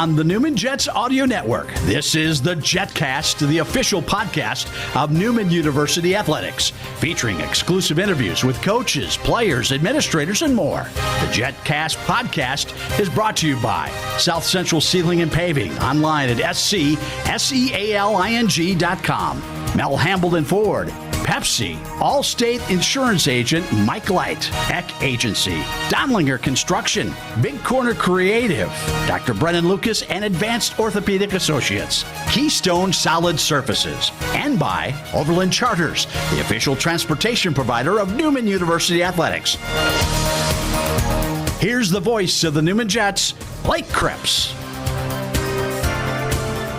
on the Newman Jets Audio Network. This is the Jetcast, the official podcast of Newman University Athletics, featuring exclusive interviews with coaches, players, administrators, and more. The Jetcast podcast is brought to you by South Central Ceiling and Paving, online at SCSEALING.com. Mel Hambledon Ford, Pepsi, Allstate Insurance Agent Mike Light, Eck Agency, Donlinger Construction, Big Corner Creative, Dr. Brennan Lucas and Advanced Orthopedic Associates, Keystone Solid Surfaces, and by Overland Charters, the official transportation provider of Newman University Athletics. Here's the voice of the Newman Jets, Blake Cripps.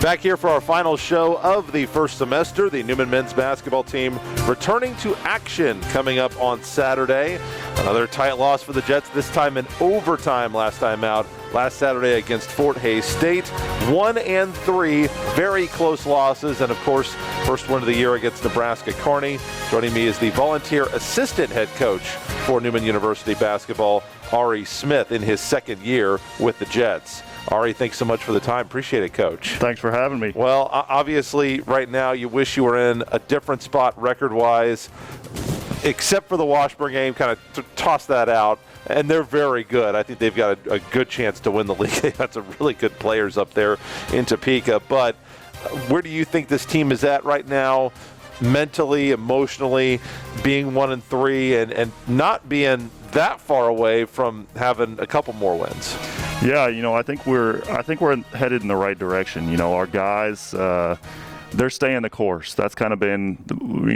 Back here for our final show of the first semester, the Newman men's basketball team returning to action coming up on Saturday. Another tight loss for the Jets, this time in overtime last Saturday against Fort Hays State. 1-3, very close losses, and of course, first win of the year against Nebraska Kearney. Joining me is the volunteer assistant head coach for Newman University basketball, Ari Smith, in his second year with the Jets. Ari, thanks so much for the time. Appreciate it, Coach. Thanks for having me. Well, obviously, right now, you wish you were in a different spot record-wise, except for the Washburn game. Kind of toss that out, and they're very good. I think they've got a good chance to win the league. They've got some really good players up there in Topeka. But where do you think this team is at right now, mentally, emotionally, being 1-3, and not being that far away from having a couple more wins? Yeah, I think we're headed in the right direction. Our guys, they're staying the course. That's kind of been,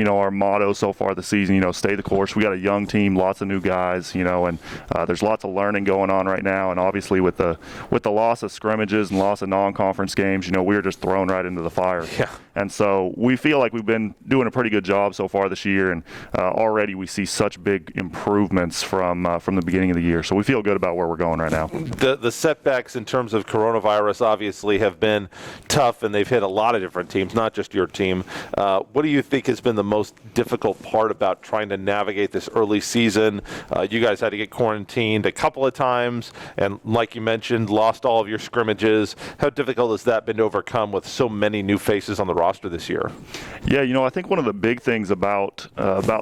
our motto so far this season. Stay the course. We got a young team, lots of new guys. And there's lots of learning going on right now. And obviously, with the loss of scrimmages and loss of non-conference games, we were just thrown right into the fire. Yeah. And so we feel like we've been doing a pretty good job so far this year, and already we see such big improvements from the beginning of the year. So we feel good about where we're going right now. The setbacks in terms of coronavirus obviously have been tough, and they've hit a lot of different teams, not just your team. What do you think has been the most difficult part about trying to navigate this early season? You guys had to get quarantined a couple of times, and like you mentioned, lost all of your scrimmages. How difficult has that been to overcome with so many new faces on the roster this year? Yeah, I think one of the big things about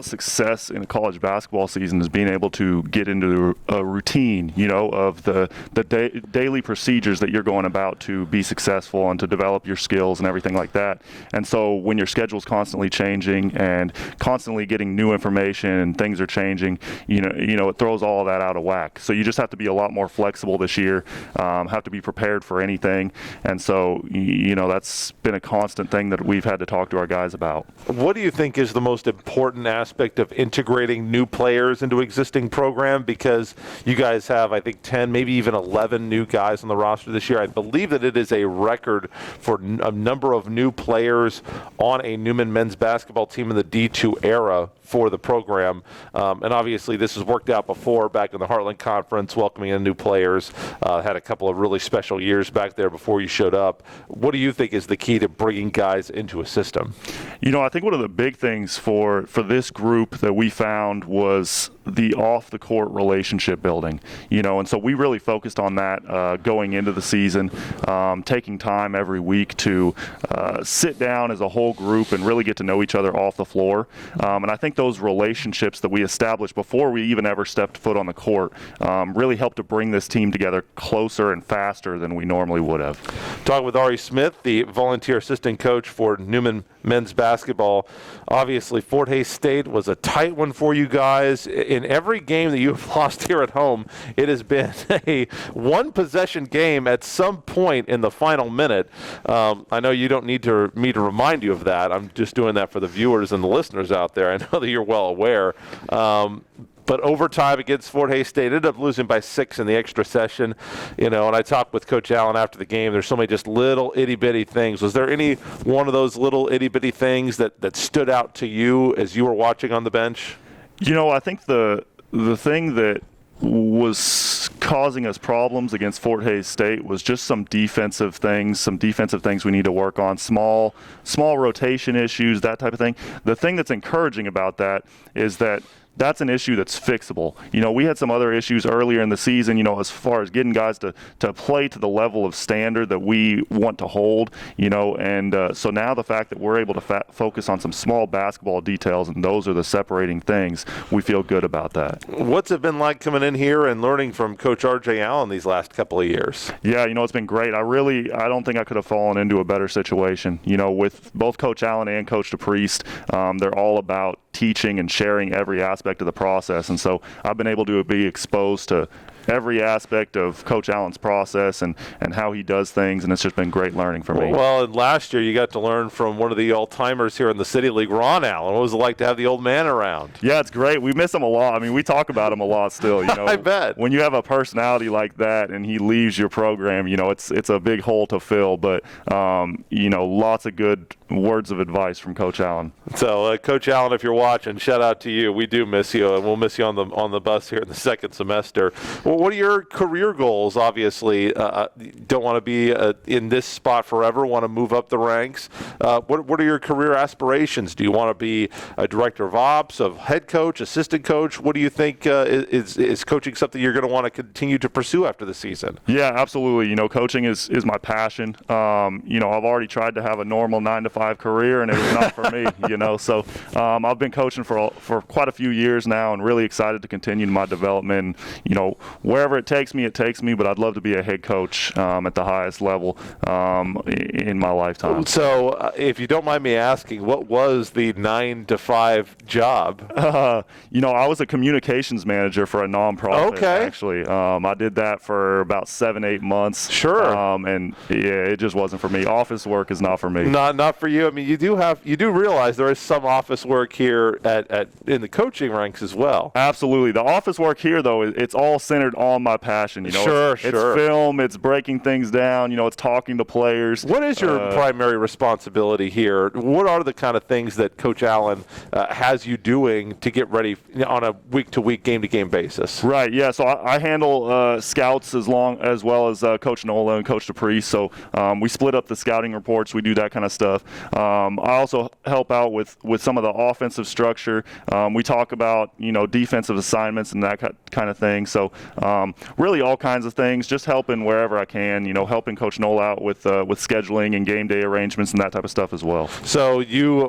success in a college basketball season is being able to get into a routine, of the daily procedures that you're going about to be successful and to develop your skills and everything like that. And so when your schedule's constantly changing and constantly getting new information and things are changing, it throws all of that out of whack. So you just have to be a lot more flexible this year, have to be prepared for anything. And so, that's been a constant thing that we've had to talk to our guys about. What do you think is the most important aspect of integrating new players into existing program? Because you guys have, I think, 10, maybe even 11 new guys on the roster this year. I believe that it is a record for a number of new players on a Newman men's basketball team in the D2 era for the program. And obviously this has worked out before back in the Heartland Conference, welcoming in new players. Had a couple of really special years back there before you showed up. What do you think is the key to bringing guys into a system? I think one of the big things for this group that we found was the off-the-court relationship building, and so we really focused on that going into the season, taking time every week to sit down as a whole group and really get to know each other off the floor. And I think those relationships that we established before we even ever stepped foot on the court really helped to bring this team together closer and faster than we normally would have. Talking with Ari Smith, the volunteer assistant coach for Newman men's basketball. Obviously, Fort Hays State was a tight one for you guys. In every game that you have lost here at home, it has been a one-possession game at some point in the final minute. I know you don't need me to remind you of that. I'm just doing that for the viewers and the listeners out there. I know that you're well aware. But overtime against Fort Hays State, ended up losing by 6 in the extra session. And I talked with Coach Allen after the game. There's so many just little itty-bitty things. Was there any one of those little itty-bitty things that stood out to you as you were watching on the bench? I think the thing that was causing us problems against Fort Hays State was just some defensive things we need to work on, small rotation issues, that type of thing. The thing that's encouraging about that is that that's an issue that's fixable. We had some other issues earlier in the season, as far as getting guys to play to the level of standard that we want to hold, and so now the fact that we're able to focus on some small basketball details, and those are the separating things, we feel good about that. What's it been like coming in here and learning from Coach R.J. Allen these last couple of years? Yeah, it's been great. I don't think I could have fallen into a better situation. With both Coach Allen and Coach DePriest, they're all about teaching and sharing every aspect of the process, and so I've been able to be exposed to every aspect of Coach Allen's process and how he does things, and it's just been great learning for me. Well, and last year you got to learn from one of the all-timers here in the City League, Ron Allen. What was it like to have the old man around? Yeah, it's great. We miss him a lot. I mean, we talk about him a lot still. I bet. When you have a personality like that and he leaves your program, it's a big hole to fill, but, lots of good words of advice from Coach Allen. So, Coach Allen, if you're watching, shout out to you. We do miss you, and we'll miss you on the bus here in the second semester. Well, what are your career goals? Obviously, don't want to be in this spot forever, want to move up the ranks. What are your career aspirations? Do you want to be a director of ops, a head coach, assistant coach? What do you think is coaching something you're going to want to continue to pursue after the season? Yeah, absolutely. Coaching is my passion. I've already tried to have a normal 9-to-5 career, and it was not for me, So I've been coaching for quite a few years now, and really excited to continue my development. Wherever it takes me, but I'd love to be a head coach at the highest level in my lifetime. So if you don't mind me asking, what was the 9-to-5 job? I was a communications manager for a nonprofit. Okay. Actually, I did that for about 7-8 months. Sure. And yeah, it just wasn't for me. Office work is not for me. Not for you. I mean, you do realize there is some office work here in the coaching ranks as well. Absolutely. The office work here, though, it's all centered on my passion. Sure. It's film. It's breaking things down. It's talking to players. What is your primary responsibility here? What are the kind of things that Coach Allen has you doing to get ready on a week-to-week, game-to-game basis? Right. Yeah. So I handle scouts as well as Coach Nola and Coach DePriest. So we split up the scouting reports. We do that kind of stuff. I also help out with some of the offensive structure. We talk about defensive assignments and that kind of thing. So really all kinds of things, just helping wherever I can, helping Coach Noel out with scheduling and game day arrangements and that type of stuff as well. So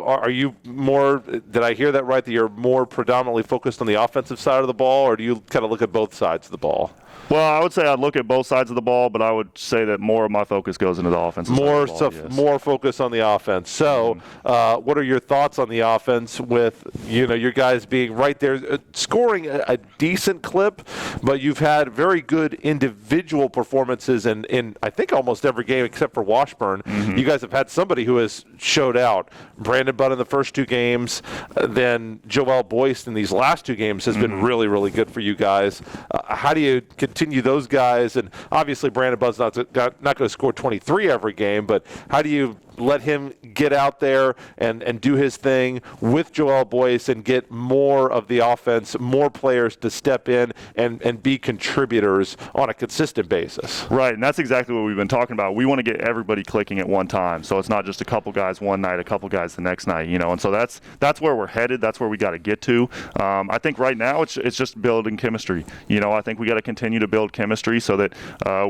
are you more, did I hear that right, that you're more predominantly focused on the offensive side of the ball, or do you kind of look at both sides of the ball? Well, I would say I'd look at both sides of the ball, but I would say that more of my focus goes into the offensive side of the ball, stuff, yes. More focus on the offense. So what are your thoughts on the offense with, your guys being right there, scoring a decent clip, but you've had very good individual performances in I think almost every game except for Washburn. Mm-hmm. You guys have had somebody who has showed out. Brandon Budd in the first 2 games, then Joel Boyce in these last 2 games has been really, really good for you guys. How do you continue those guys? And obviously Brandon Budd's not going to score 23 every game, but how do you let him get out there and do his thing with Joel Boyce and get more of the offense, more players to step in and be contributors on a consistent basis? Right, and that's exactly what we've been talking about. We want to get everybody clicking at one time, so it's not just a couple guys one night, a couple guys the next night, and so that's where we're headed. That's where we got to get to. I think right now it's just building chemistry. I think we got to continue to build chemistry so that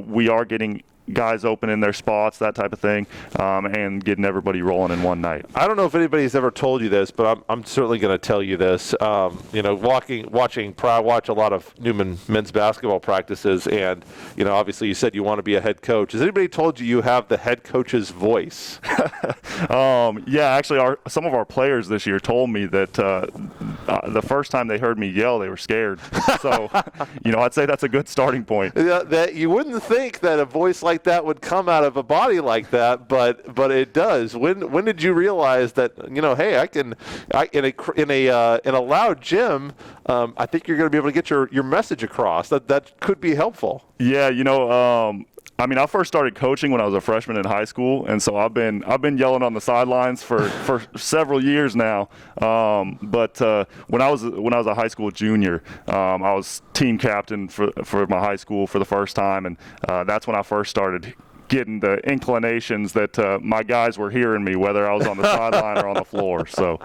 we are getting guys open in their spots, that type of thing, and getting everybody rolling in one night. I don't know if anybody's ever told you this, but I'm certainly going to tell you this. Watching Pryor watch a lot of Newman men's basketball practices, and obviously you said you want to be a head coach. Has anybody told you have the head coach's voice? Yeah, actually, some of our players this year told me that the first time they heard me yell, they were scared. So, I'd say that's a good starting point. That you wouldn't think that a voice like that would come out of a body like that, but it does. When did you realize that hey, in a loud gym, I think you're going to be able to get your message across. That could be helpful. Yeah, I first started coaching when I was a freshman in high school, and so I've been yelling on the sidelines for several years now. But when I was a high school junior, I was team captain for my high school for the first time, and that's when I first started getting the inclinations that my guys were hearing me, whether I was on the sideline or on the floor. So,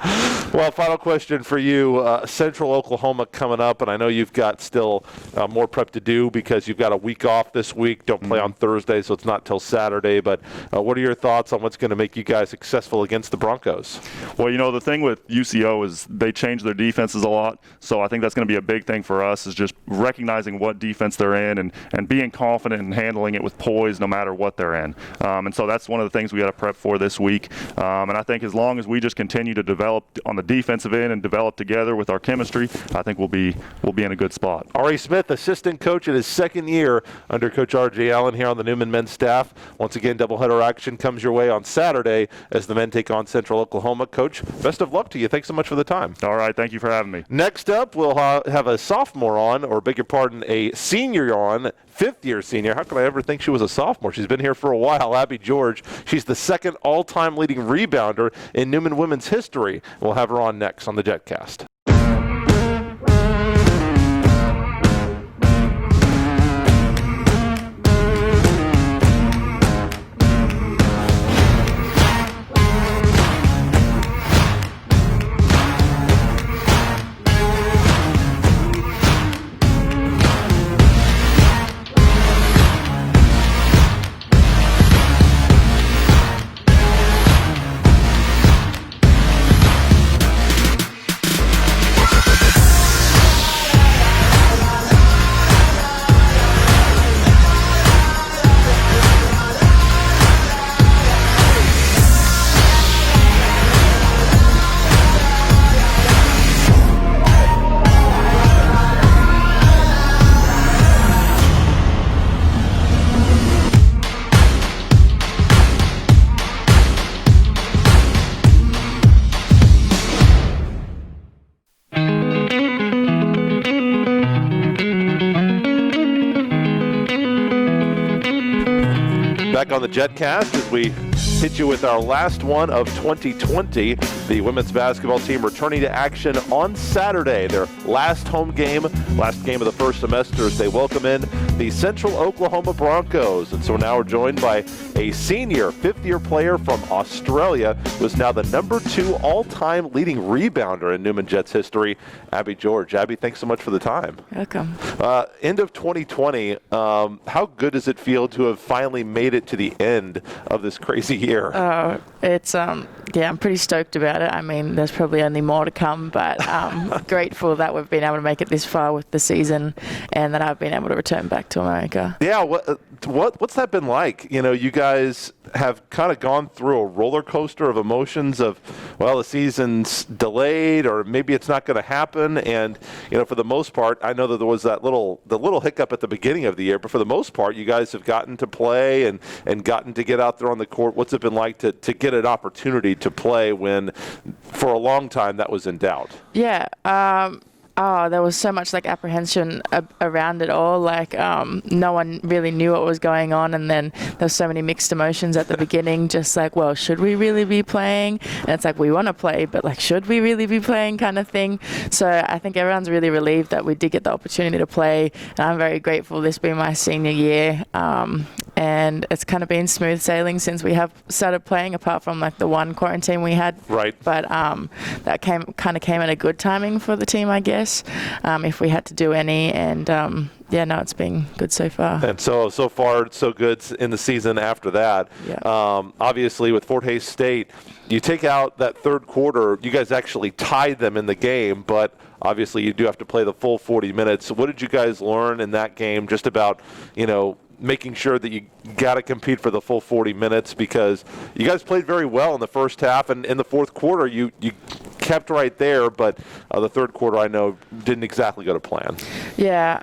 well, final question for you. Central Oklahoma coming up, and I know you've got still more prep to do because you've got a week off this week. Don't play on Thursday, so it's not till Saturday. But what are your thoughts on what's going to make you guys successful against the Broncos? Well, the thing with UCO is they change their defenses a lot, so I think that's going to be a big thing for us is just recognizing what defense they're in and being confident and handling it with poise no matter what they're in. And so that's one of the things we got to prep for this week. And I think as long as we just continue to develop on the defensive end and develop together with our chemistry, I think we'll be in a good spot. R.A. Smith, assistant coach in his second year under Coach R.J. Allen here on the Newman men's staff. Once again, doubleheader action comes your way on Saturday as the men take on Central Oklahoma. Coach, best of luck to you. Thanks so much for the time. All right, thank you for having me. Next up, we'll have a sophomore on, or beg your pardon, a senior on, fifth-year senior. How could I ever think she was a sophomore? She's been here for a while. Abbey George. She's the second all-time leading rebounder in Newman women's history. We'll have her on next on the Jetcast. Back on the Jetcast as we hit you with our last one of 2020. The women's basketball team returning to action on Saturday. Their last home game, last game of the first semester as they welcome in the Central Oklahoma Broncos. And so now we're joined by a senior fifth-year player from Australia who is now the number 2 all-time leading rebounder in Newman Jets history, Abbey George. Abbey, thanks so much for the time. Welcome. End of 2020, how good does it feel to have finally made it to the end of this crazy year? I'm pretty stoked about it. I mean, there's probably only more to come, but grateful that we've been able to make it this far with the season and that I've been able to return back to America. Yeah, what's that been like? You guys have kind of gone through a roller coaster of emotions of, well, the season's delayed or maybe it's not going to happen. And, for the most part, I know that there was the little hiccup at the beginning of the year, but for the most part, you guys have gotten to play and gotten to get out there on the court. What's it been like to get an opportunity to play when for a long time that was in doubt? Yeah. There was so much apprehension around it all. No one really knew what was going on, and then there was so many mixed emotions at the beginning. Just well, should we really be playing? And it's we want to play, but should we really be playing, kind of thing. So I think everyone's really relieved that we did get the opportunity to play, and I'm very grateful. This being my senior year, and it's kind of been smooth sailing since we have started playing, apart from the one quarantine we had. Right. But that came at a good timing for the team, I guess. If we had to do any, and it's been good so far. And so far, so good in the season after that. Yeah. Obviously, with Fort Hays State, you take out that third quarter, you guys actually tied them in the game, but obviously you do have to play the full 40 minutes. So what did you guys learn in that game just about, making sure that you got to compete for the full 40 minutes, because you guys played very well in the first half, and in the fourth quarter you kept right there, but the third quarter I know didn't exactly go to plan. Yeah,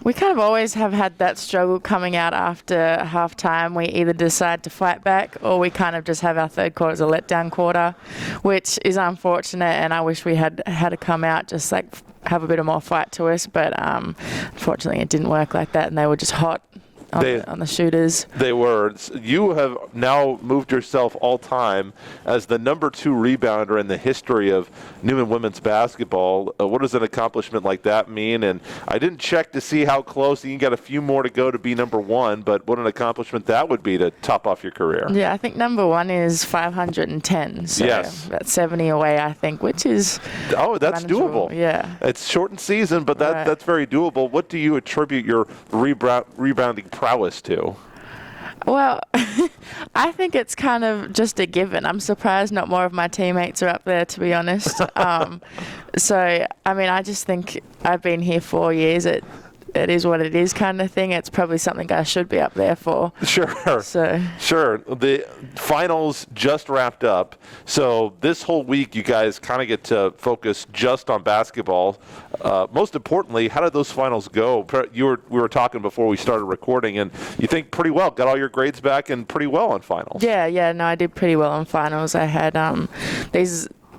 we kind of always have had that struggle coming out after halftime. We either decide to fight back or we kind of just have our third quarter as a letdown quarter, which is unfortunate, and I wish we had to come out just have a bit of more fight to us, but unfortunately it didn't work like that, and they were just hot on the shooters. They were. You have now moved yourself all-time as the number 2 rebounder in the history of Newman women's basketball. What does an accomplishment like that mean? And I didn't check to see how close. You got a few more to go to be number 1, but what an accomplishment that would be to top off your career. Yeah, I think number 1 is 510. So yes. That's 70 away, I think, which is that's manageable. doable. Yeah. It's shortened season, but that's very doable. What do you attribute your rebounding prowess to? Well, I think it's kind of just a given. I'm surprised not more of my teammates are up there, to be honest. So, I mean, I just think I've been here 4 years. It is what it is kind of thing. It's probably something I should be up there for. Sure. Sure. The finals just wrapped up. So this whole week you guys kind of get to focus just on basketball. Most importantly, how did those finals go? We were talking before we started recording, and you think pretty well. Got all your grades back and pretty well on finals. Yeah. No, I did pretty well on finals. I had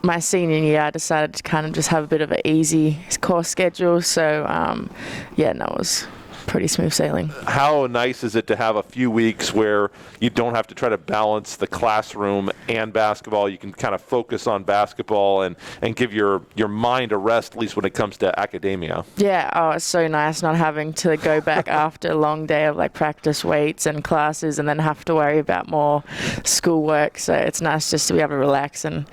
my senior year, I decided to kind of just have a bit of an easy course schedule. So, it was pretty smooth sailing. How nice is it to have a few weeks where you don't have to try to balance the classroom and basketball? You can kind of focus on basketball and give your mind a rest, at least when it comes to academia. Yeah, it's so nice not having to go back after a long day of like practice weights and classes and then have to worry about more schoolwork. So it's nice just to be able to relax and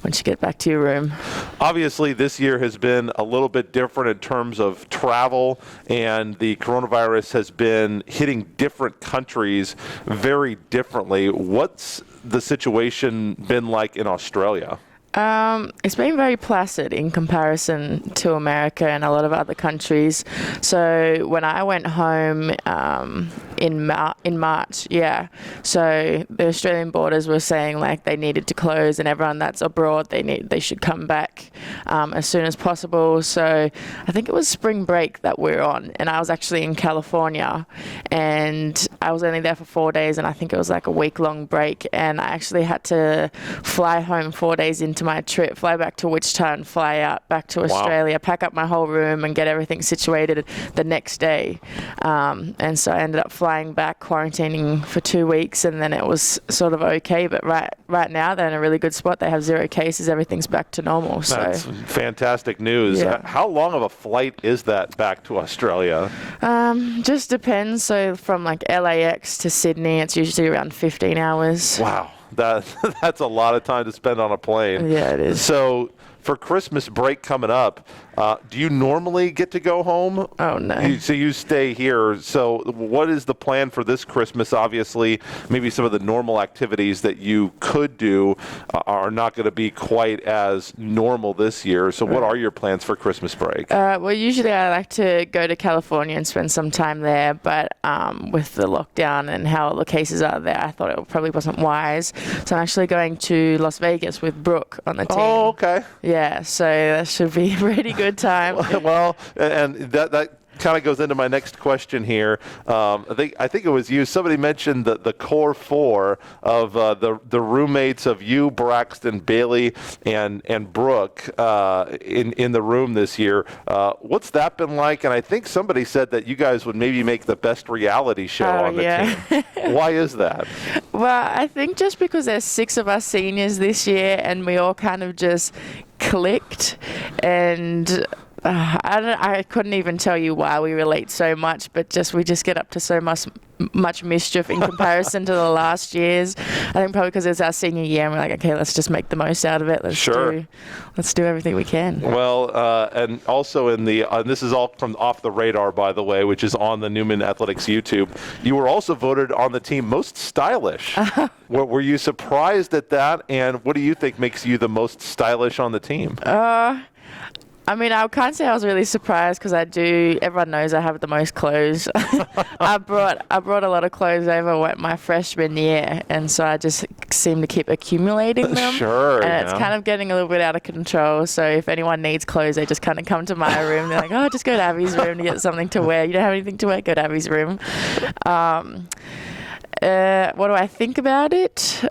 once you get back to your room. Obviously, this year has been a little bit different in terms of travel, and the coronavirus has been hitting different countries very differently. What's the situation been like in Australia? It's been very placid in comparison to America and a lot of other countries. So when I went home in March, so the Australian borders were saying like they needed to close, and everyone that's abroad they should come back as soon as possible. So I think it was spring break that we're on, and I was actually in California, and I was only there for 4 days, and I think it was like a week-long break, and I actually had to fly home 4 days into my trip, fly back to Wichita and fly out back to Australia, pack up my whole room and get everything situated the next day. And so I ended up flying back, quarantining for 2 weeks, and then it was sort of okay. But right now they're in a really good spot. They have 0 cases. Everything's back to normal. That's fantastic news. Yeah. How long of a flight is that back to Australia? Just depends. So from like LAX to Sydney, it's usually around 15 hours. Wow. That's a lot of time to spend on a plane. Yeah, it is. So for Christmas break coming up, do you normally get to go home? Oh, no. So you stay here. So what is the plan for this Christmas? Obviously, maybe some of the normal activities that you could do are not going to be quite as normal this year. So what are your plans for Christmas break? Well, usually I like to go to California and spend some time there, but with the lockdown and how all the cases are there, I thought it probably wasn't wise. So I'm actually going to Las Vegas with Brooke on the team. Oh, okay. Yeah, so that should be a pretty good time. Well, and that kind of goes into my next question here. I think it was you. Somebody mentioned the core four of the roommates of you, Braxton, Bailey, and Brooke in the room this year. What's that been like? And I think somebody said that you guys would maybe make the best reality show on the team. Why is that? Well, I think just because there's 6 of us seniors this year, and we all kind of just clicked, and I couldn't even tell you why we relate so much, but we just get up to so much mischief in comparison to the last years. I think probably because it's our senior year and we're like, okay, let's just make the most out of it. Let's do everything we can. Well, and also in the this is all from Off the Radar, by the way, which is on the Newman Athletics YouTube. You were also voted on the team most stylish. Were you surprised at that? And what do you think makes you the most stylish on the team? I mean, I can't say I was really surprised because everyone knows I have the most clothes. I brought a lot of clothes over my freshman year, and so I just seem to keep accumulating them. Sure. And it's kind of getting a little bit out of control. So if anyone needs clothes, they just kind of come to my room. They're like, oh, just go to Abby's room to get something to wear. You don't have anything to wear? Go to Abby's room. What do I think about it?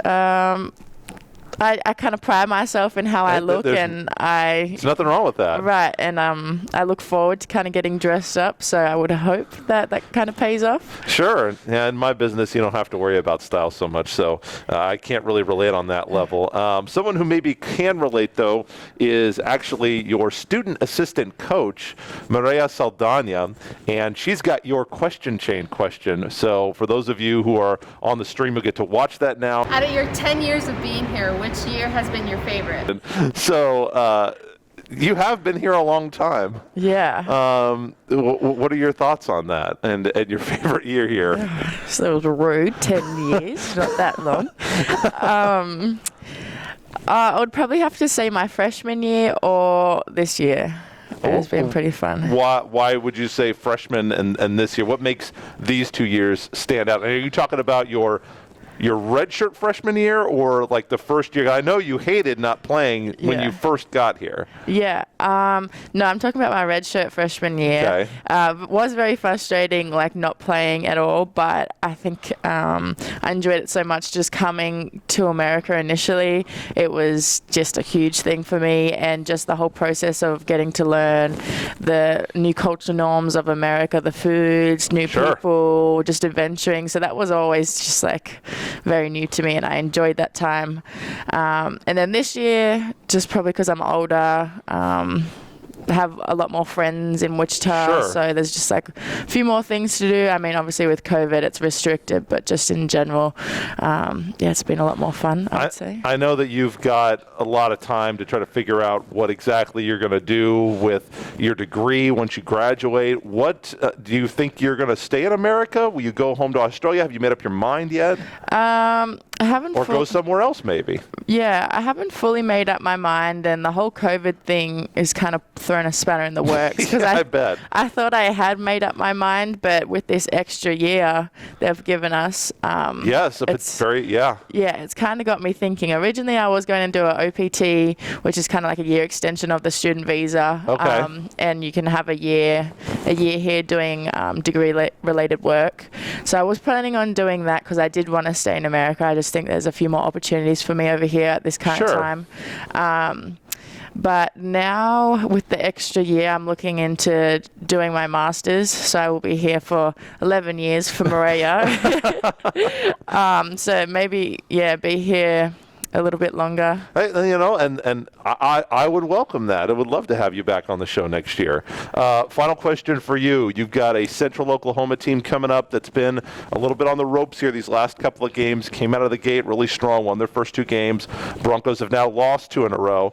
I kind of pride myself in how I look, There's there's nothing wrong with that. Right, and I look forward to kind of getting dressed up, so I would hope that kind of pays off. Sure. Yeah, in my business, you don't have to worry about style so much, so I can't really relate on that level. Someone who maybe can relate, though, is actually your student assistant coach, Maria Saldana, and she's got your question chain question. So for those of you who are on the stream, you'll get to watch that now. Out of your 10 years of being here, which year has been your favorite? So you have been here a long time. Yeah. What are your thoughts on that and your favorite year here? So it was rude, 10 years, not that long. I would probably have to say my freshman year or this year. It's been pretty fun. Why would you say freshman and this year? What makes these 2 years stand out? Are you talking about your redshirt freshman year or like the first year? I know you hated not playing when you first got here. Yeah. No, I'm talking about my redshirt freshman year. Okay. It was very frustrating, like not playing at all, but I think I enjoyed it so much just coming to America initially. It was just a huge thing for me, and just the whole process of getting to learn the new culture norms of America, the foods, new people, just adventuring. So that was always just like very new to me, and I enjoyed that time. And then this year, just probably because I'm older, have a lot more friends in Wichita, so there's just like a few more things to do. I mean, obviously with COVID it's restricted, but just in general, it's been a lot more fun, I would say. I know that you've got a lot of time to try to figure out what exactly you're going to do with your degree once you graduate. What do you think you're going to stay in America? Will you go home to Australia? Have you made up your mind yet? I haven't. Or go somewhere else, maybe. Yeah, I haven't fully made up my mind, and the whole COVID thing is kind of thrown a spanner in the works. Because I bet. I thought I had made up my mind, but with this extra year they've given us, it's very. Yeah, it's kind of got me thinking. Originally, I was going to do an OPT, which is kind of like a year extension of the student visa. Okay. And you can have a year here doing degree-related work. So I was planning on doing that because I did want to stay in America. I just think there's a few more opportunities for me over here at this current time. But now with the extra year, I'm looking into doing my master's. So I will be here for 11 years for Maria. So maybe, be here a little bit longer. And I would welcome that. I would love to have you back on the show next year. Final question for you. You've got a Central Oklahoma team coming up that's been a little bit on the ropes here these last couple of games. Came out of the gate really strong, won their first 2 games. Broncos have now lost 2 in a row.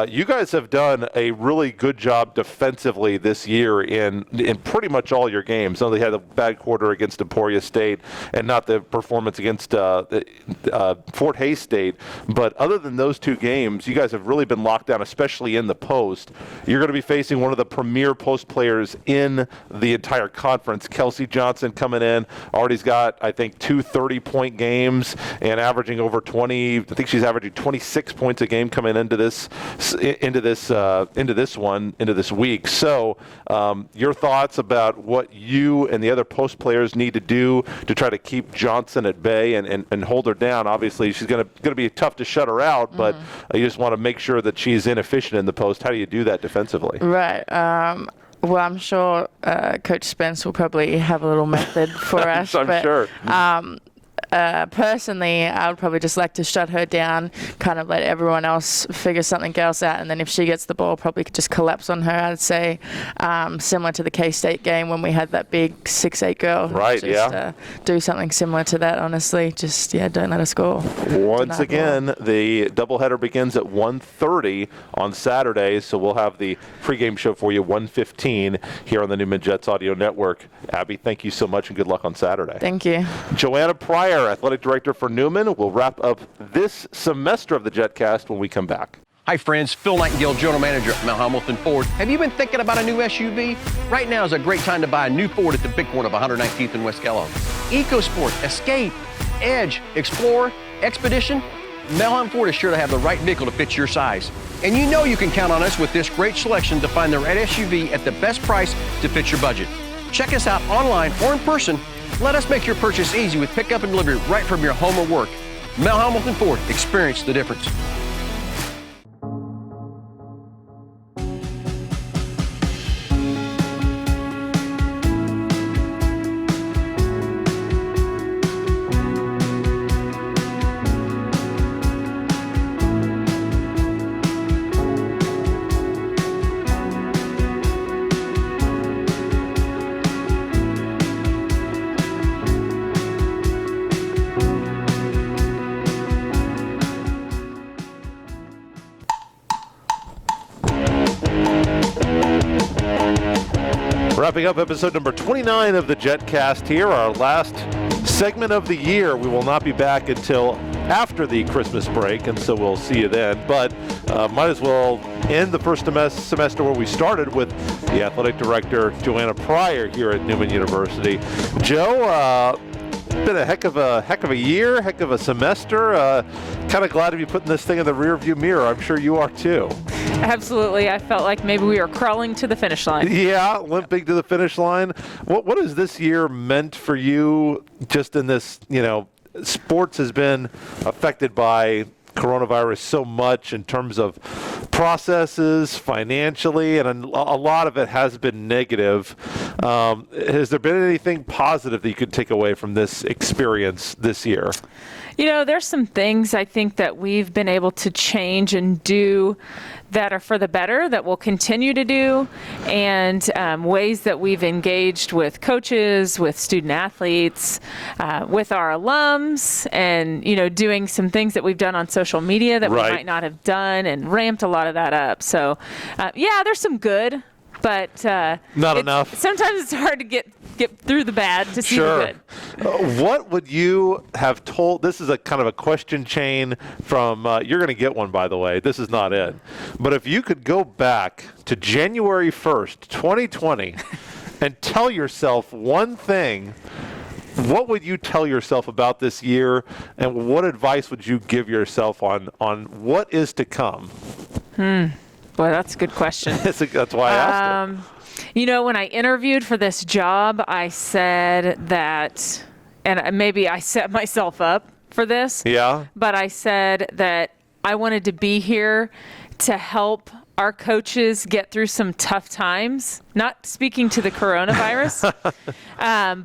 You guys have done a really good job defensively this year in pretty much all your games. They had a bad quarter against Emporia State and not the performance against Fort Hays State. But other than those 2 games, you guys have really been locked down, especially in the post. You're going to be facing one of the premier post players in the entire conference. Kelsey Johnson coming in. Already's got, I think, 2 30-point games and averaging over 20. I think she's averaging 26 points a game coming into this week. So your thoughts about what you and the other post players need to do to try to keep Johnson at bay and hold her down. Obviously, she's going to be tough to shut her out, but you just want to make sure that she's inefficient in the post. How do you do that defensively? Right. Well, I'm sure Coach Spence will probably have a little method for us. I'm sure. Personally, I would probably just like to shut her down, kind of let everyone else figure something else out, and then if she gets the ball, probably just collapse on her, I'd say. Similar to the K-State game when we had that big 6'8" girl. Right, do something similar to that, honestly. Just, don't let her score. Once again, the doubleheader begins at 1:30 on Saturday, so we'll have the pregame show for you 1:15 here on the Newman Jets Audio Network. Abby, thank you so much, and good luck on Saturday. Thank you. Joanna Pryor, Athletic Director for Newman, will wrap up this semester of the Jetcast when we come back. Hi friends, Phil Nightingale, General Manager at Mount Hamilton Ford. Have you been thinking about a new SUV? Right now is a great time to buy a new Ford at the big corner of 119th and West Kellogg. EcoSport, Escape, Edge, Explorer, Expedition. Mount Hamilton Ford is sure to have the right vehicle to fit your size. And you know you can count on us with this great selection to find the right SUV at the best price to fit your budget. Check us out online or in person. Let us make your purchase easy with pickup and delivery right from your home or work. Mel Hamilton Ford. Experience the difference. Wrapping up episode number 29 of the Jetcast here, our last segment of the year. We will not be back until after the Christmas break, and so we'll see you then. But might as well end the first semester where we started with the athletic director, Joanna Pryor, here at Newman University. Joe, been a heck of a year, heck of a semester. Kind of glad to be putting this thing in the rearview mirror. I'm sure you are too. Absolutely. I felt like maybe we were crawling to the finish line. Yeah, limping to the finish line. What has this year meant for you just in this, sports has been affected by coronavirus so much in terms of processes, financially, and a lot of it has been negative. Has there been anything positive that you could take away from this experience this year? There's some things I think that we've been able to change and do that are for the better, that we'll continue to do, and ways that we've engaged with coaches, with student athletes, with our alums, and, doing some things that we've done on social media that we might not have done, and ramped a lot of that up. So, there's some good, but not enough. Sometimes it's hard to get through the bad to see the good. What would you have told? This is a kind of a question chain from, you're going to get one, by the way. This is not it. But if you could go back to January 1st, 2020, and tell yourself one thing, what would you tell yourself about this year, and what advice would you give yourself on what is to come? Boy, that's a good question. That's why I asked it. When I interviewed for this job, I said that, and maybe I set myself up for this. Yeah. But I said that I wanted to be here to help our coaches get through some tough times, not speaking to the coronavirus,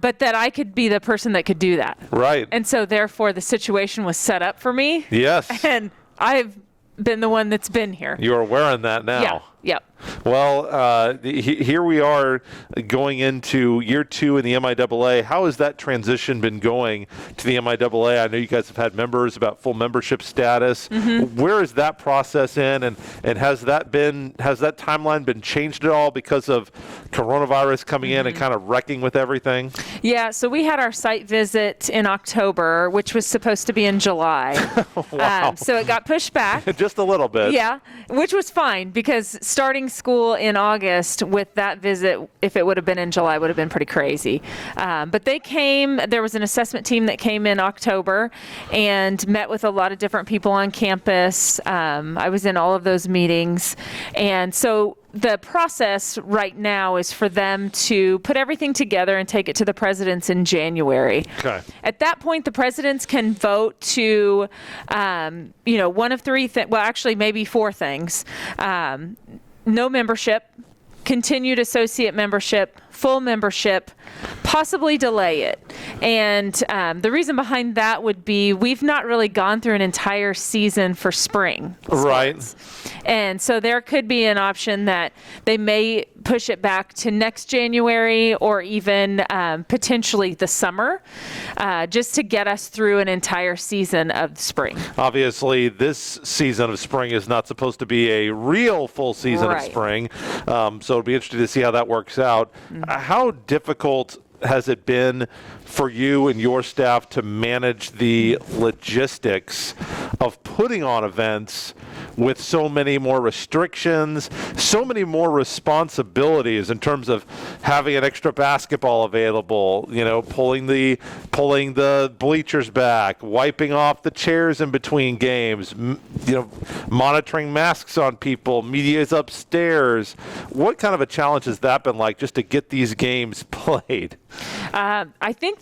but that I could be the person that could do that. Right. And so therefore the situation was set up for me. Yes. And I've been the one that's been here. You are wearing that now. Yeah. Yep. Well, here we are going into year 2 in the MIAA. How has that transition been going to the MIAA? I know you guys have had members about full membership status. Mm-hmm. Where is that process in, and has that timeline been changed at all because of coronavirus coming in and kind of wrecking with everything? Yeah, so we had our site visit in October, which was supposed to be in July. Wow. So it got pushed back. Just a little bit. Yeah, which was fine because starting school in August with that visit, if it would have been in July, would have been pretty crazy. But they came, there was an assessment team that came in October and met with a lot of different people on campus. I was in all of those meetings. And so the process right now is for them to put everything together and take it to the presidents in January. Okay. At that point, the presidents can vote to, one of three things, well, actually maybe 4 things. No membership, continued associate membership, full membership, possibly delay it. And the reason behind that would be we've not really gone through an entire season for spring sports. Right. And so there could be an option that they may push it back to next January or even potentially the summer, just to get us through an entire season of spring. Obviously, this season of spring is not supposed to be a real full season of spring, so it'll be interesting to see how that works out. Mm-hmm. How difficult has it been for you and your staff to manage the logistics of putting on events with so many more restrictions, so many more responsibilities in terms of having an extra basketball available, pulling the bleachers back, wiping off the chairs in between games, monitoring masks on people, media's upstairs. What kind of a challenge has that been like just to get these games played? I think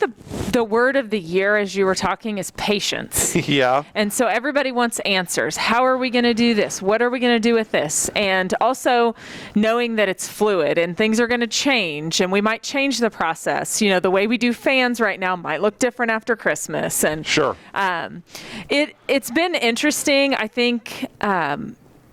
the word of the year, as you were talking, is patience. Yeah. And so everybody wants answers. How are we going to do this? What are we going to do with this? And also knowing that it's fluid and things are going to change, and we might change the process. The way we do fans right now might look different after Christmas. And sure. It's been interesting. I think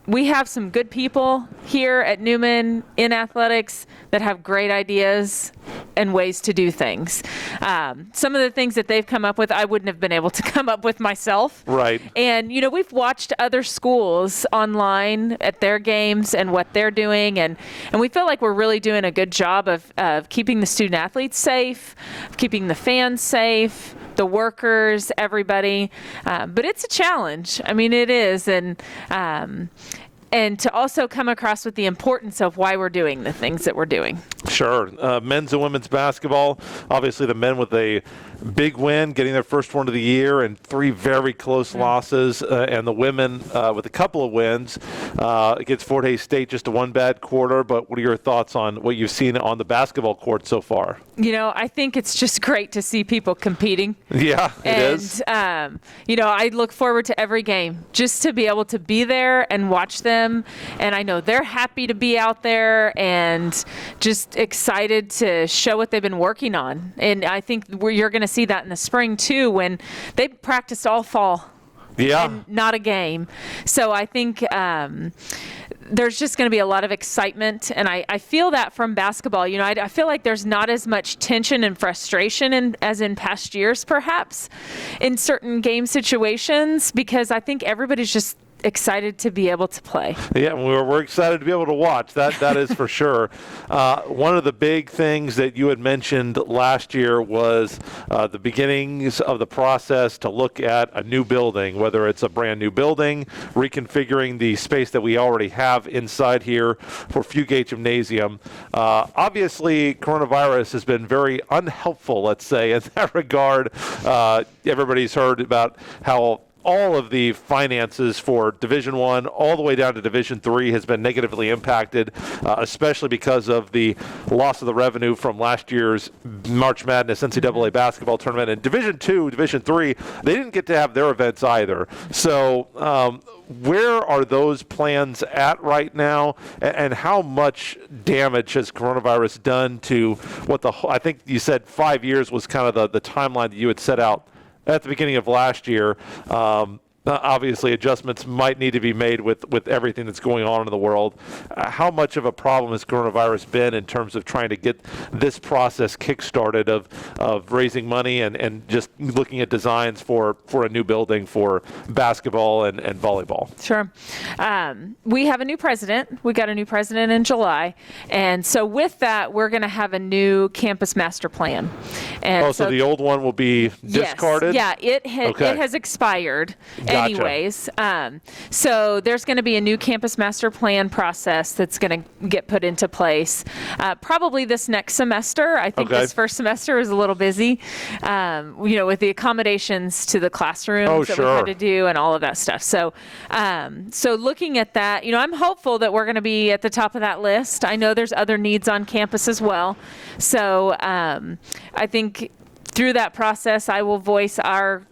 we have some good people here at Newman in athletics that have great ideas and ways to do things. Some of the things that they've come up with, I wouldn't have been able to come up with myself. Right. And, we've watched other schools online at their games and what they're doing. And we feel like we're really doing a good job of keeping the student athletes safe, keeping the fans safe, the workers, everybody. But it's a challenge. I mean, it is. And to also come across with the importance of why we're doing the things that we're doing. Sure. Men's and women's basketball, obviously the men with a big win, getting their first one of the year, and 3 very close losses, and the women with a couple of wins against Fort Hays State, just a 1 bad quarter. But what are your thoughts on what you've seen on the basketball court so far? I think it's just great to see people competing. Yeah, it is. And, I look forward to every game just to be able to be there and watch them. And I know they're happy to be out there and just excited to show what they've been working on. And I think you're going to see that in the spring, too, when they practiced all fall. Yeah. And not a game. So I think there's just going to be a lot of excitement. And I feel that from basketball. I feel like there's not as much tension and frustration as in past years, perhaps, in certain game situations, because I think everybody's just excited to be able to play. Yeah, we're excited to be able to watch. That is for sure. One of the big things that you had mentioned last year was the beginnings of the process to look at a new building, whether it's a brand new building, reconfiguring the space that we already have inside here for Fugate Gymnasium. Obviously, coronavirus has been very unhelpful, let's say, in that regard. Everybody's heard about how all of the finances for Division I all the way down to Division III has been negatively impacted, especially because of the loss of the revenue from last year's March Madness NCAA basketball tournament. And Division II, Division III, they didn't get to have their events either. So where are those plans at right now, and how much damage has coronavirus done to what I think you said 5 years was kind of the timeline that you had set out at the beginning of last year. Obviously, adjustments might need to be made with everything that's going on in the world. How much of a problem has coronavirus been in terms of trying to get this process kick-started of raising money and just looking at designs for a new building for basketball and volleyball? Sure. We have a new president. We got a new president in July. And so with that, we're going to have a new campus master plan. And so the old one will be discarded? Yes. Yeah, it has expired. Gotcha. Anyways, so there's going to be a new campus master plan process that's going to get put into place probably this next semester. I think this first semester is a little busy, with the accommodations to the classrooms that we had to do and all of that stuff. So, so looking at that, I'm hopeful that we're going to be at the top of that list. I know there's other needs on campus as well. So I think through that process, I will voice our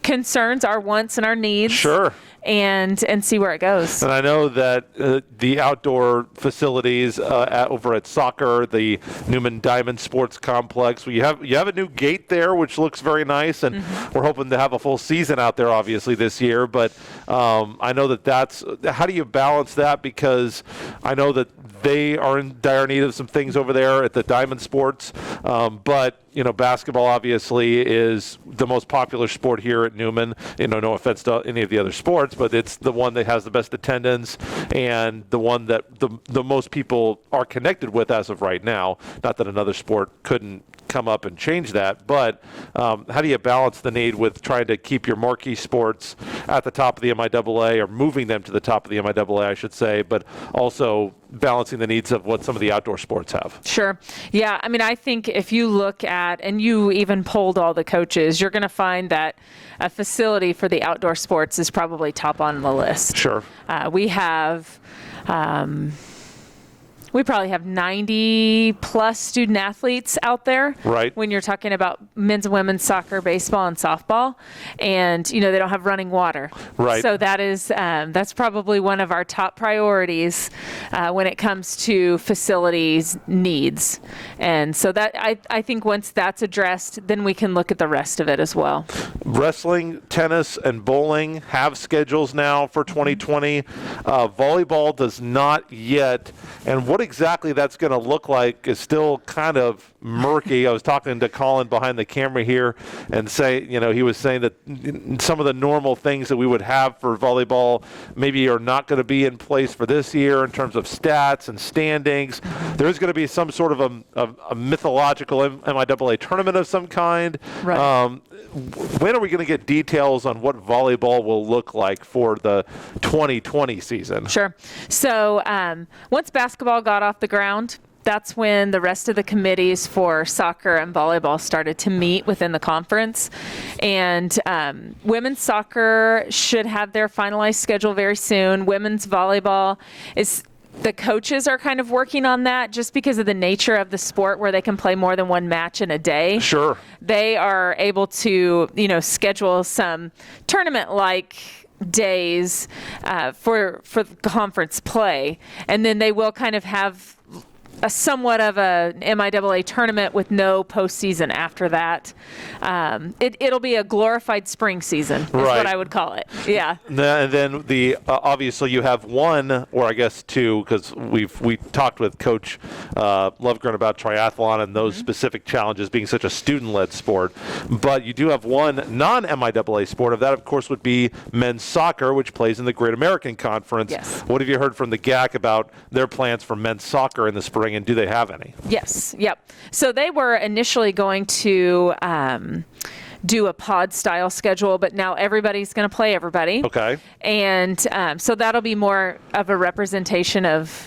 concerns, our wants, and our needs. Sure. And see where it goes. And I know that the outdoor facilities over at soccer, the Newman Diamond Sports Complex, you have a new gate there, which looks very nice, and we're hoping to have a full season out there, obviously, this year. But I know that's how do you balance that? Because I know that they are in dire need of some things over there at the Diamond Sports, but basketball obviously is the most popular sport here at Newman. No offense to any of the other sports, but it's the one that has the best attendance and the one that the most people are connected with as of right now. Not that another sport couldn't come up and change that. But how do you balance the need with trying to keep your marquee sports at the top of the MIAA, or moving them to the top of the MIAA, I should say, but also balancing the needs of what some of the outdoor sports have? Sure. Yeah. I mean, I think if you look at, and you even polled all the coaches, you're going to find that a facility for the outdoor sports is probably top on the list. Sure. We probably have 90 plus student athletes out there. Right. When you're talking about men's and women's soccer, baseball, and softball, and they don't have running water. Right. So that's probably one of our top priorities when it comes to facilities needs. And so that I think once that's addressed, then we can look at the rest of it as well. Wrestling, tennis, and bowling have schedules now for 2020. Volleyball does not yet. And what exactly that's going to look like is still kind of murky. I was talking to Colin behind the camera here, and he was saying that some of the normal things that we would have for volleyball maybe are not going to be in place for this year in terms of stats and standings. There is going to be some sort of a mythological MIAA tournament of some kind. Right. When are we going to get details on what volleyball will look like for the 2020 season? Sure. So once basketball got off the ground, that's when the rest of the committees for soccer and volleyball started to meet within the conference. And women's soccer should have their finalized schedule very soon. Women's volleyball the coaches are kind of working on that just because of the nature of the sport, where they can play more than one match in a day. Sure. They are able to, schedule some tournament-like days for conference play, and then they will kind of have a somewhat of a MIAA tournament with no postseason after that. It'll be a glorified spring season, is what I would call it. Yeah. And then obviously you have one, or I guess two, because we talked with Coach Lovegren about triathlon and those specific challenges being such a student-led sport. But you do have one non-MIAA sport. Of that, of course, would be men's soccer, which plays in the Great American Conference. Yes. What have you heard from the GAC about their plans for men's soccer in the spring, and do they have any? Yes. Yep. So they were initially going to do a pod style schedule, but now everybody's going to play everybody. Okay. And so that'll be more of a representation of,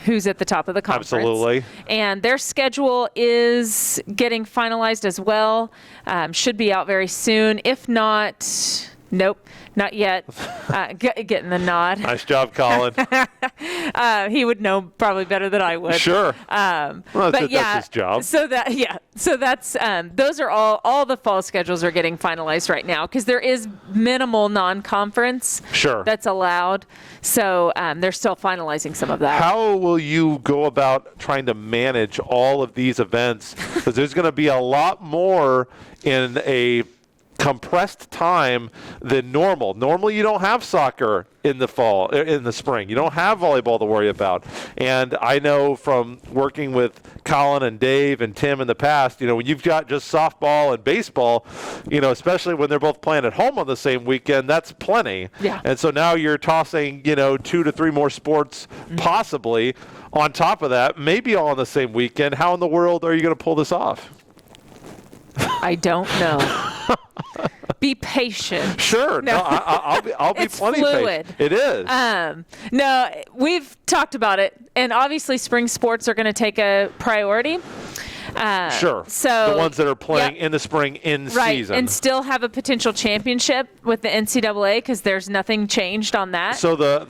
who's at the top of the conference. Absolutely. And their schedule is getting finalized as well. Should be out very soon. If not, nope, not yet. Getting the nod. Nice job, Colin. He would know probably better than I would. Sure. But that's his job. So that's those are all the fall schedules are getting finalized right now, because there is minimal non-conference that's allowed. So they're still finalizing some of that. How will you go about trying to manage all of these events? Because there's going to be a lot more in a compressed time than normal. Normally you don't have soccer in the fall, in the spring. You don't have volleyball to worry about. And I know from working with Colin and Dave and Tim in the past, when you've got just softball and baseball, especially when they're both playing at home on the same weekend, that's plenty. Yeah. And so now you're tossing, 2 to 3 more sports possibly on top of that, maybe all on the same weekend. How in the world are you going to pull this off? I don't know. Be patient. Sure. No, I'll be it's plenty fluid. patient. It is. No, we've talked about it, and obviously spring sports are going to take a priority. Sure. So the ones that are playing in the spring in season. And still have a potential championship with the NCAA, because there's nothing changed on that. So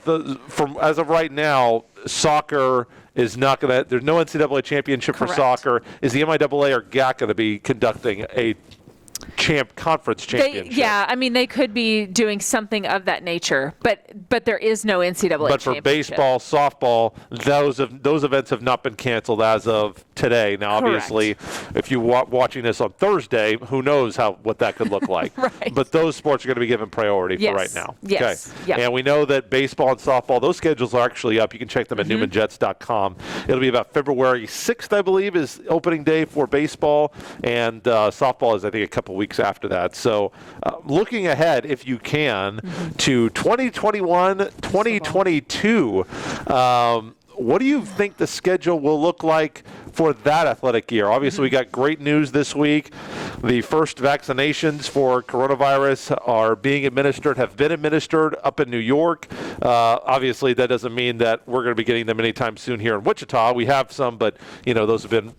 from as of right now, soccer is not going to. There's no NCAA championship Correct. for soccer. Is the MIAA or GAC going to be conducting a conference championship? They could be doing something of that nature, but there is no NCAA But for championship. baseball, softball, those events have not been canceled as of today. Now, obviously, if you're watching this on Thursday, who knows what that could look like. Right. But those sports are going to be given priority for right now. Yes. Okay. Yep. And we know that baseball and softball, those schedules are actually up. You can check them at newmanjets.com. It'll be about February 6th, I believe, is opening day for baseball, and softball is, I think, a couple weeks after that. So looking ahead, if you can, to 2021, 2022, What do you think the schedule will look like for that athletic year? Obviously, we got great news this week. The first vaccinations for coronavirus are being administered, have been administered up in New York. Obviously, that doesn't mean that we're going to be getting them anytime soon here in Wichita. We have some, but those have been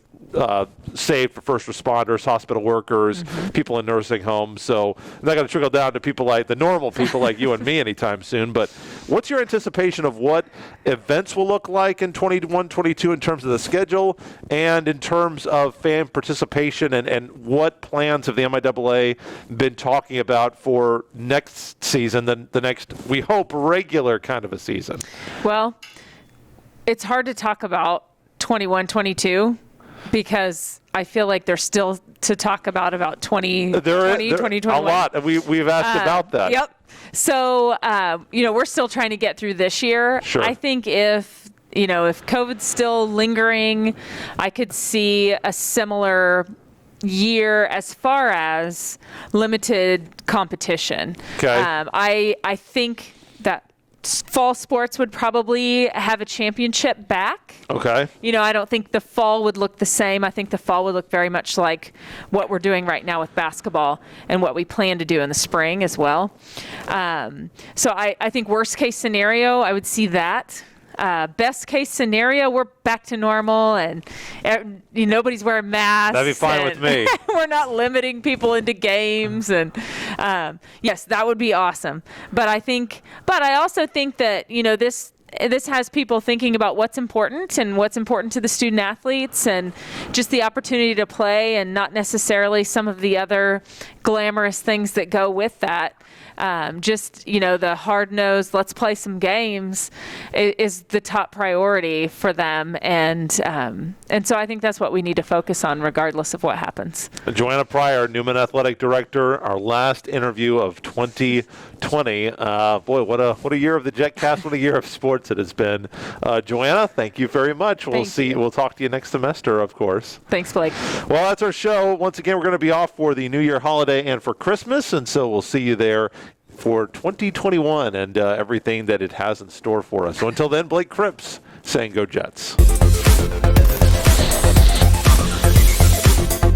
saved for first responders, hospital workers, people in nursing homes. So not going to trickle down to people like the normal people like you and me anytime soon. But what's your anticipation of what events will look like in 21-22 in terms of the schedule and in terms of fan participation, and what plans have the MIAA been talking about for next season, the next, we hope, regular kind of a season? Well, it's hard to talk about 21-22 because I feel like there's still to talk about 2021. A lot, and we've asked about that. Yep. So, we're still trying to get through this year. Sure. I think if COVID's still lingering, I could see a similar year as far as limited competition. Okay. I think that fall sports would probably have a championship back. Okay. I don't think the fall would look the same. I think the fall would look very much like what we're doing right now with basketball and what we plan to do in the spring as well. So I think worst case scenario, I would see that. Best case scenario, we're back to normal and nobody's wearing masks. That'd be fine with me. We're not limiting people into games, and yes, that would be awesome. But I also think that this has people thinking about what's important to the student athletes, and just the opportunity to play, and not necessarily some of the other glamorous things that go with that. The hard-nosed, let's play some games is the top priority for them. And so I think that's what we need to focus on regardless of what happens. Joanna Pryor, Newman Athletic Director, our last interview of 2020. Boy, what a year of the Jetcast, what a year of sports it has been. Joanna, thank you very much. We'll talk to you next semester, of course. Thanks, Blake. Well, that's our show. Once again, we're going to be off for the New Year holiday and for Christmas, and so we'll see you there for 2021 and everything that it has in store for us. So until then, Blake Cripps saying go Jets.